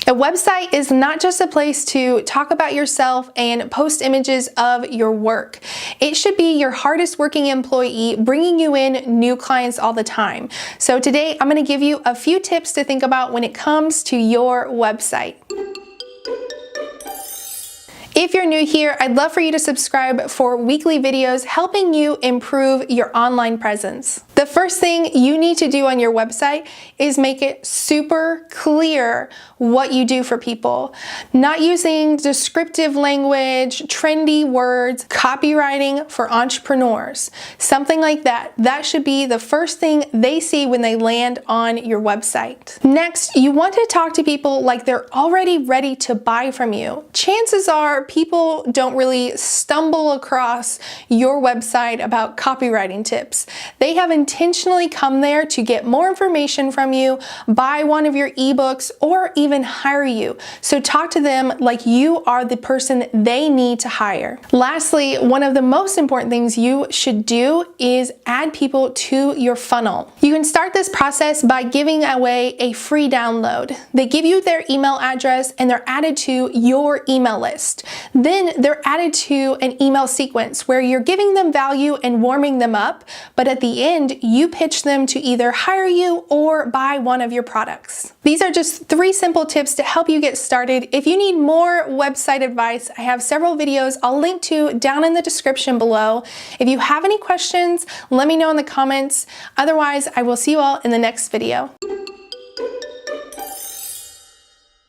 A website is not just a place to talk about yourself and post images of your work. It should be your hardest working employee, bringing you in new clients all the time. So today I'm going to give you a few tips to think about when it comes to your website. If you're new here, I'd love for you to subscribe for weekly videos helping you improve your online presence. The first thing you need to do on your website is make it super clear what you do for people. Not using descriptive language, trendy words, copywriting for entrepreneurs, something like that. That should be the first thing they see when they land on your website. Next, you want to talk to people like they're already ready to buy from you. Chances are people don't really stumble across your website about copywriting tips. They have intentionally come there to get more information from you, buy one of your ebooks, or even hire you. So talk to them like you are the person they need to hire. Lastly, one of the most important things you should do is add people to your funnel. You can start this process by giving away a free download. They give you their email address and they're added to your email list. Then they're added to an email sequence where you're giving them value and warming them up, but at the end, you pitch them to either hire you or buy one of your products. These are just 3 simple tips to help you get started. If you need more website advice, I have several videos I'll link to down in the description below. If you have any questions, let me know in the comments. Otherwise, I will see you all in the next video.